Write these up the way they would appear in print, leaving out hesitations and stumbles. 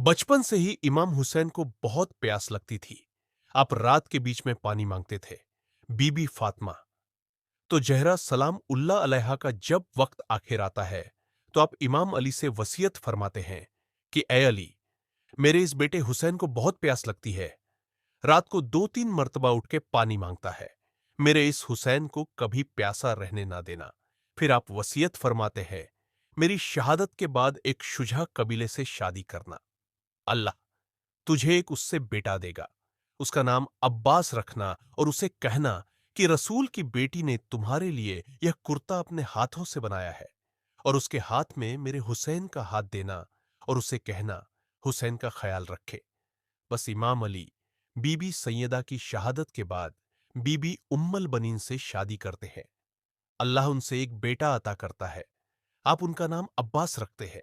बचपन से ही इमाम हुसैन को बहुत प्यास लगती थी। आप रात के बीच में पानी मांगते थे। बीबी फातिमा तो जहरा सलाम उल्लाह अलैहा का जब वक्त आखिर आता है तो आप इमाम अली से वसीयत फरमाते हैं कि ए अली, मेरे इस बेटे हुसैन को बहुत प्यास लगती है। रात को 2-3 मर्तबा उठ के पानी मांगता है। मेरे इस हुसैन को कभी प्यासा रहने ना देना। फिर आप वसीयत फरमाते हैं, मेरी शहादत के बाद एक शुजा कबीले से शादी करना। अल्लाह तुझे एक उससे बेटा देगा। उसका नाम अब्बास रखना और उसे कहना कि रसूल की बेटी ने तुम्हारे लिए यह कुर्ता अपने हाथों से बनाया है, और उसके हाथ में मेरे हुसैन का हाथ देना और उसे कहना हुसैन का ख्याल रखे। बस इमाम अली बीबी सैयदा की शहादत के बाद बीबी उम्मल बनीन से शादी करते हैं। अल्लाह उनसे एक बेटा अता करता है। आप उनका नाम अब्बास रखते हैं।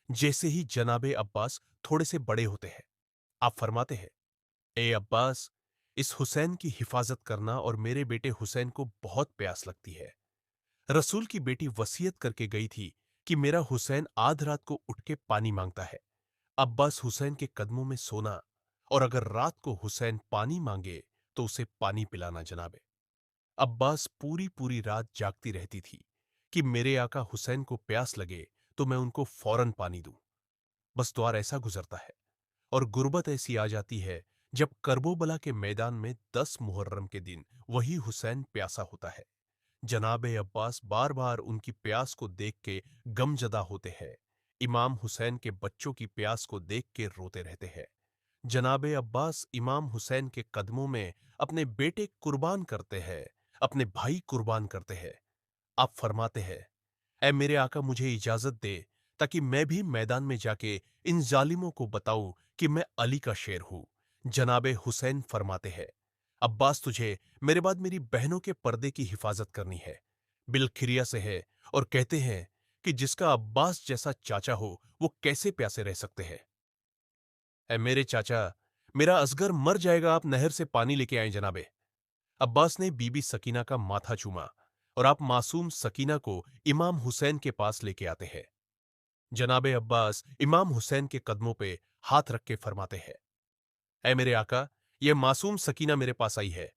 जैसे ही जनाबे अब्बास थोड़े से बड़े होते हैं, आप फरमाते हैं, ए अब्बास, इस हुसैन की हिफाजत करना और मेरे बेटे हुसैन को बहुत प्यास लगती है। रसूल की बेटी वसीयत करके गई थी कि मेरा हुसैन आध रात को उठ के पानी मांगता है। अब्बास हुसैन के कदमों में सोना, और अगर रात को हुसैन पानी मांगे तो उसे पानी पिलाना जनाबे। अब्बास पूरी पूरी रात जागती रहती थी कि मेरे आका हुसैन को प्यास लगे तो मैं उनको फौरन पानी दूं। बस द्वार ऐसा गुजरता है और गुर्बत ऐसी आ जाती है जब करबोबला के मैदान में 10 मुहर्रम के दिन वही हुसैन प्यासा होता है। जनाबे अब्बास बार बार उनकी प्यास को देख के गमजदा होते हैं। इमाम हुसैन के बच्चों की प्यास को देख के रोते रहते हैं। जनाबे अब्बास इमाम हुसैन के कदमों में अपने बेटे कुर्बान करते हैं, अपने भाई कुर्बान करते हैं। आप फरमाते हैं, ऐ मेरे आका, मुझे इजाजत दे ताकि मैं भी मैदान में जाके इन जालिमों को बताऊं कि मैं अली का शेर हूं। जनाबे हुसैन फरमाते हैं, अब्बास, तुझे मेरे बाद मेरी बहनों के पर्दे की हिफाजत करनी है। बिलखिरिया से है और कहते हैं कि जिसका अब्बास जैसा चाचा हो वो कैसे प्यासे रह सकते हैं। ऐ मेरे चाचा, मेरा असगर मर जाएगा, आप नहर से पानी लेके आए जनाबे। अब्बास ने बीबी सकीना का माथा चूमा और आप मासूम सकीना को इमाम हुसैन के पास लेके आते हैं। जनाबे अब्बास इमाम हुसैन के कदमों पे हाथ रख के फरमाते हैं, ऐ मेरे आका, यह मासूम सकीना मेरे पास आई है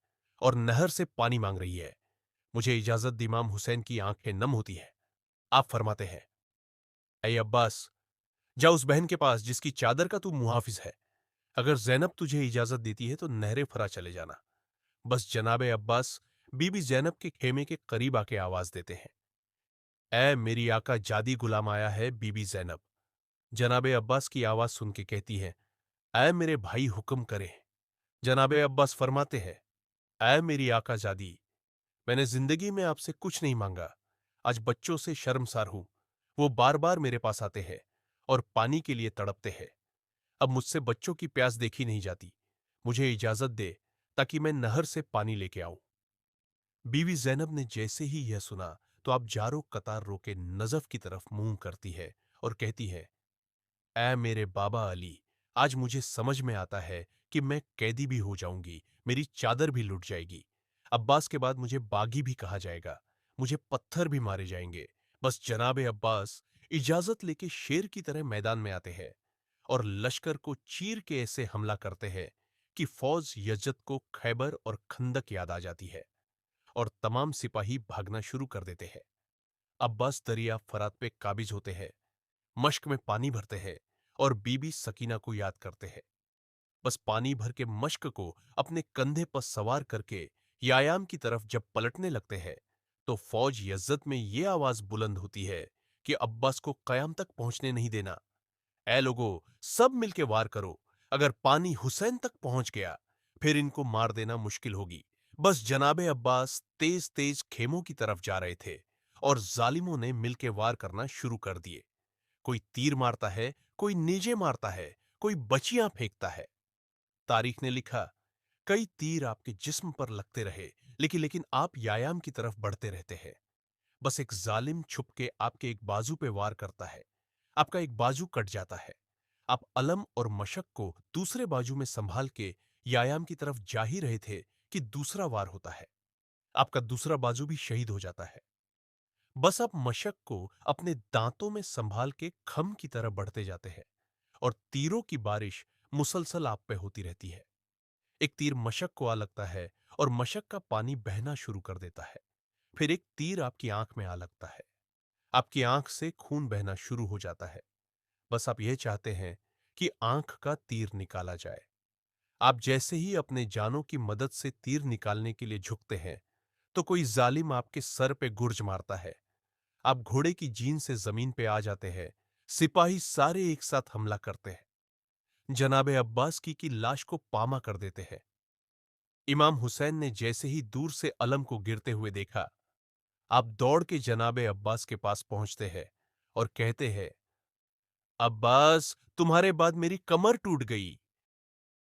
और नहर से पानी मांग रही है। मुझे इजाजत दी। इमाम हुसैन की आंखें नम होती है। आप फरमाते हैं, ऐ अब्बास, जा उस बहन के पास जिसकी चादर का तू मुहाफिज है। अगर जैनब तुझे इजाजत देती है तो नहरे फरा चले जाना। बस जनाबे अब्बास बीबी जैनब के खेमे के करीब आके आवाज देते हैं, ऐ मेरी आका, जादी गुलाम आया है। बीबी जैनब जनाबे अब्बास की आवाज सुन के कहती है, ऐ मेरे भाई, हुक्म करे। जनाबे अब्बास फरमाते हैं, ऐ मेरी आका जादी, मैंने जिंदगी में आपसे कुछ नहीं मांगा। आज बच्चों से शर्मसार हूं। वो बार बार मेरे पास आते हैं और पानी के लिए तड़पते हैं। अब मुझसे बच्चों की प्यास देखी नहीं जाती। मुझे इजाजत दे ताकि मैं नहर से पानी लेके आऊं। बीवी जैनब ने जैसे ही यह सुना तो आप जारो कतार रोके नजफ की तरफ मुंह करती है और कहती है, ऐ मेरे बाबा अली, आज मुझे समझ में आता है कि मैं कैदी भी हो जाऊंगी, मेरी चादर भी लुट जाएगी। अब्बास के बाद मुझे बागी भी कहा जाएगा, मुझे पत्थर भी मारे जाएंगे। बस जनाबे अब्बास इजाजत लेके शेर की तरह मैदान में आते हैं और लश्कर को चीर के ऐसे हमला करते हैं कि फौज यजद को खैबर और खंदक याद आ जाती है और तमाम सिपाही भागना शुरू कर देते हैं। अब्बास दरिया फरात पे काबिज होते हैं, मश्क में पानी भरते हैं और बीबी सकीना को याद करते हैं। बस पानी भर के मश्क को अपने कंधे पर सवार करके यायाम की तरफ जब पलटने लगते हैं तो फौज यज्जत में ये आवाज बुलंद होती है कि अब्बास को कयाम तक पहुंचने नहीं देना। ऐ लोगो, सब मिलके वार करो। अगर पानी हुसैन तक पहुंच गया फिर इनको मार देना मुश्किल होगी। बस जनाबे अब्बास तेज तेज खेमों की तरफ जा रहे थे और जालिमों ने मिलके वार करना शुरू कर दिए। कोई तीर मारता है, कोई नेजे मारता है, कोई बचियां फेंकता है। तारीख ने लिखा, कई तीर आपके जिस्म पर लगते रहे, लेकिन आप यायाम की तरफ बढ़ते रहते हैं। बस एक जालिम छुप के आपके एक बाजू पे वार करता है, आपका एक बाजू कट जाता है। आप अलम और मशक को दूसरे बाजू में संभाल के यायाम की तरफ जा ही रहे थे कि दूसरा वार होता है। आपका दूसरा बाजू भी शहीद हो जाता है। बस आप मशक को अपने दांतों में संभाल के खम की तरह बढ़ते जाते हैं और तीरों की बारिश मुसलसल आप पे होती रहती है। एक तीर मशक को आ लगता है और मशक का पानी बहना शुरू कर देता है। फिर एक तीर आपकी आंख में आ लगता है। आपकी आंख से खून बहना शुरू हो जाता है। बस आप यह चाहते हैं कि आंख का तीर निकाला जाए। आप जैसे ही अपने जानों की मदद से तीर निकालने के लिए झुकते हैं, तो कोई जालिम आपके सर पे गुर्ज मारता है। आप घोड़े की जीन से जमीन पे आ जाते हैं। सिपाही सारे एक साथ हमला करते हैं। जनाबे अब्बास की लाश को पामा कर देते हैं। इमाम हुसैन ने जैसे ही दूर से अलम को गिरते हुए देखा, आप दौड़ के जनाबे अब्बास के पास पहुंचते हैं और कहते हैं, अब्बास, तुम्हारे बाद मेरी कमर टूट गई।